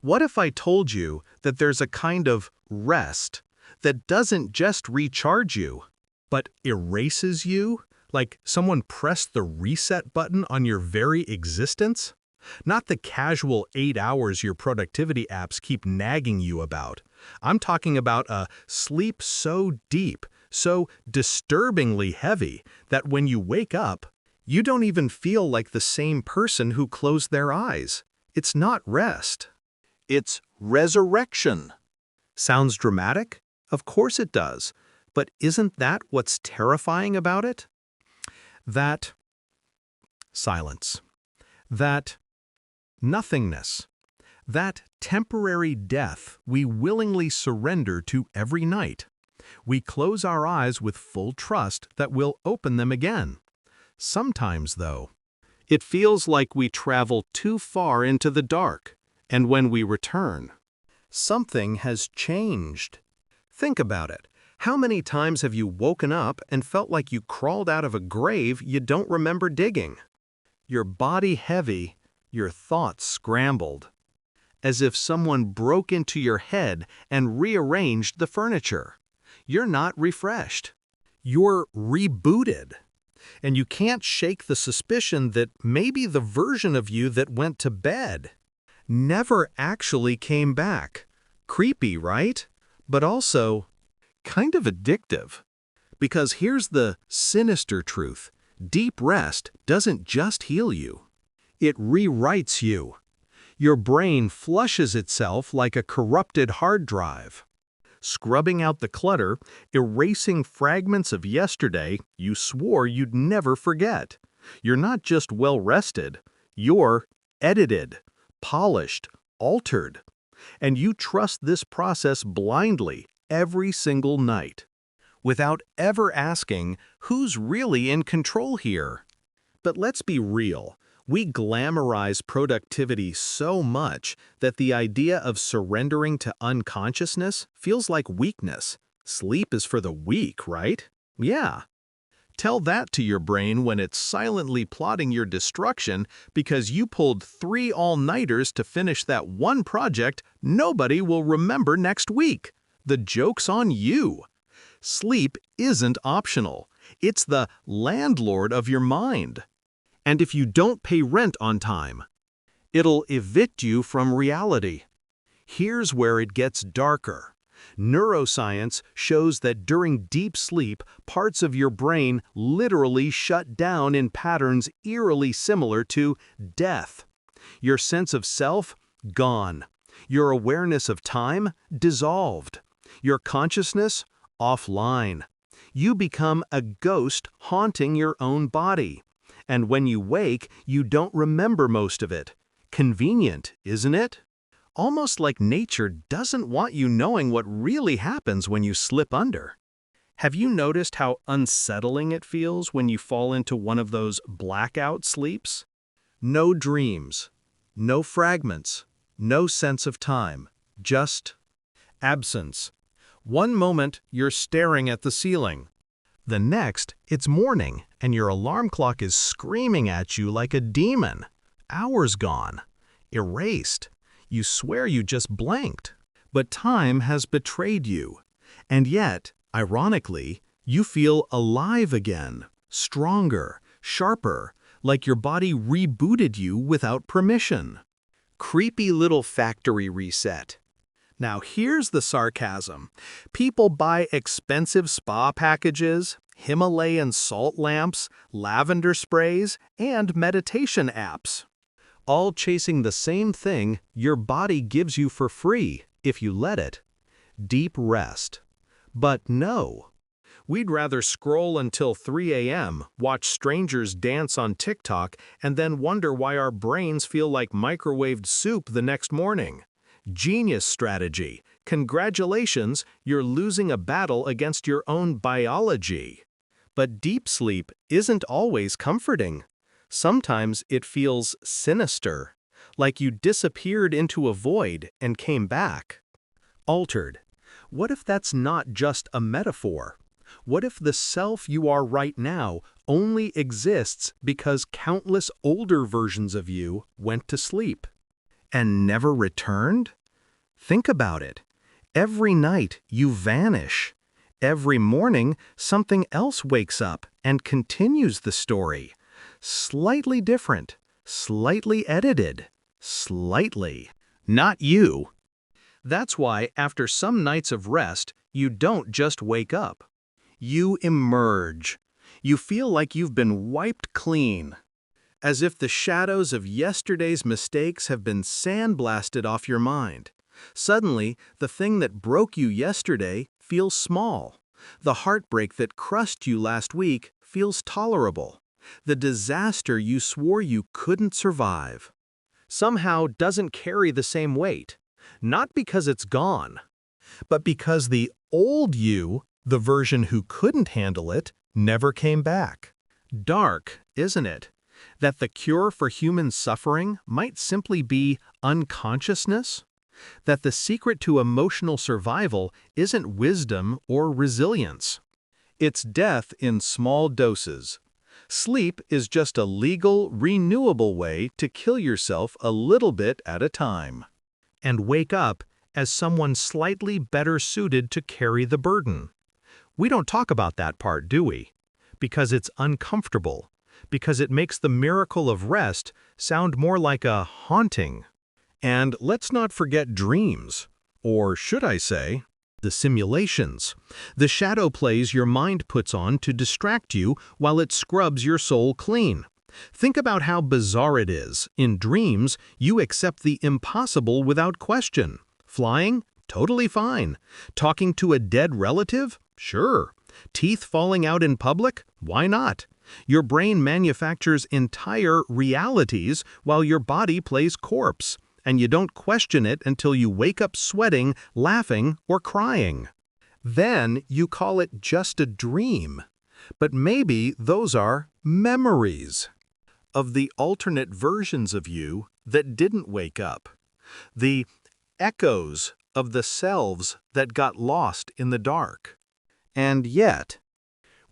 What if I told you that there's a kind of rest that doesn't just recharge you, but erases you? Like someone pressed the reset button on your very existence? Not the casual 8 hours your productivity apps keep nagging you about. I'm talking about a sleep so deep, so disturbingly heavy, that when you wake up, you don't even feel like the same person who closed their eyes. It's not rest. It's resurrection. Sounds dramatic? Of course it does. But isn't that what's terrifying about it? That silence. That nothingness. That temporary death we willingly surrender to every night. We close our eyes with full trust that we'll open them again. Sometimes, though, it feels like we travel too far into the dark, and when we return, something has changed. Think about it. How many times have you woken up and felt like you crawled out of a grave you don't remember digging? Your body heavy, your thoughts scrambled. As if someone broke into your head and rearranged the furniture. You're not refreshed. You're rebooted. And you can't shake the suspicion that maybe the version of you that went to bed never actually came back. Creepy, right? But also kind of addictive. Because here's the sinister truth. Deep rest doesn't just heal you. It rewrites you. Your brain flushes itself like a corrupted hard drive, scrubbing out the clutter, erasing fragments of yesterday you swore you'd never forget. You're not just well-rested, you're edited, polished, altered. And you trust this process blindly every single night, without ever asking who's really in control here. But let's be real. We glamorize productivity so much that the idea of surrendering to unconsciousness feels like weakness. Sleep is for the weak, right? Yeah. Tell that to your brain when it's silently plotting your destruction because you pulled 3 all-nighters to finish that one project nobody will remember next week. The joke's on you. Sleep isn't optional. It's the landlord of your mind. And if you don't pay rent on time, it'll evict you from reality. Here's where it gets darker. Neuroscience shows that during deep sleep, parts of your brain literally shut down in patterns eerily similar to death. Your sense of self, gone. Your awareness of time, dissolved. Your consciousness, offline. You become a ghost haunting your own body. And when you wake, you don't remember most of it. Convenient, isn't it? Almost like nature doesn't want you knowing what really happens when you slip under. Have you noticed how unsettling it feels when you fall into one of those blackout sleeps? No dreams, no fragments, no sense of time, just absence. One moment, you're staring at the ceiling. The next, it's morning, and your alarm clock is screaming at you like a demon. Hours gone. Erased. You swear you just blanked. But time has betrayed you. And yet, ironically, you feel alive again. Stronger, sharper, like your body rebooted you without permission. Creepy little factory reset. Now here's the sarcasm. People buy expensive spa packages, Himalayan salt lamps, lavender sprays, and meditation apps. All chasing the same thing your body gives you for free, if you let it. Deep rest. But no. We'd rather scroll until 3 a.m., watch strangers dance on TikTok, and then wonder why our brains feel like microwaved soup the next morning. Genius strategy. Congratulations, you're losing a battle against your own biology. But deep sleep isn't always comforting. Sometimes it feels sinister, like you disappeared into a void and came back. Altered. What if that's not just a metaphor? What if the self you are right now only exists because countless older versions of you went to sleep? and never returned? Think about it. Every night you vanish. Every morning something else wakes up and continues the story. Slightly different, slightly edited, slightly. Not you. That's why after some nights of rest, you don't just wake up. You emerge. You feel like you've been wiped clean, as if the shadows of yesterday's mistakes have been sandblasted off your mind. Suddenly, the thing that broke you yesterday feels small. The heartbreak that crushed you last week feels tolerable. The disaster you swore you couldn't survive somehow doesn't carry the same weight. Not because it's gone, but because the old you, the version who couldn't handle it, never came back. Dark, isn't it? That the cure for human suffering might simply be unconsciousness? That the secret to emotional survival isn't wisdom or resilience. It's death in small doses. Sleep is just a legal, renewable way to kill yourself a little bit at a time. And wake up as someone slightly better suited to carry the burden. We don't talk about that part, do we? Because it's uncomfortable. Because it makes the miracle of rest sound more like a haunting. And let's not forget dreams, or should I say, the simulations, the shadow plays your mind puts on to distract you while it scrubs your soul clean. Think about how bizarre it is. In dreams, you accept the impossible without question. Flying? Totally fine. Talking to a dead relative? Sure. Teeth falling out in public? Why not? Your brain manufactures entire realities while your body plays corpse, and you don't question it until you wake up sweating, laughing, or crying. Then you call it just a dream. But maybe those are memories of the alternate versions of you that didn't wake up. The echoes of the selves that got lost in the dark. And yet,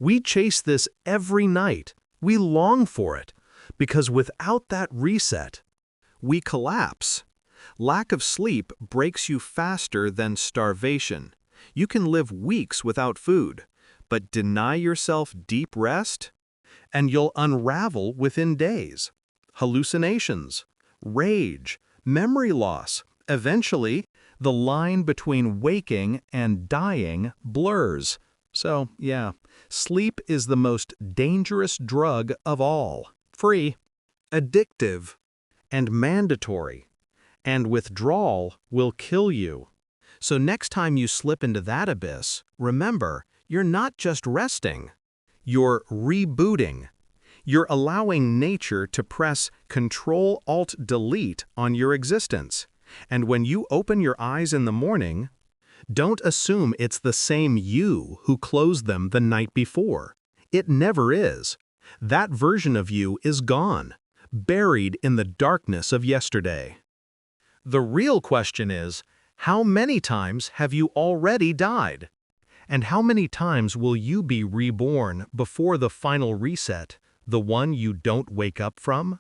we chase this every night. We long for it, because without that reset, we collapse. Lack of sleep breaks you faster than starvation. You can live weeks without food, but deny yourself deep rest, and you'll unravel within days. Hallucinations, rage, memory loss. Eventually, the line between waking and dying blurs. So, yeah, sleep is the most dangerous drug of all. Free, addictive, and mandatory. And withdrawal will kill you. So next time you slip into that abyss, remember, you're not just resting. You're rebooting. You're allowing nature to press Control-Alt-Delete on your existence. And when you open your eyes in the morning, don't assume it's the same you who closed them the night before. It never is. That version of you is gone, buried in the darkness of yesterday. The real question is, how many times have you already died? And how many times will you be reborn before the final reset, the one you don't wake up from?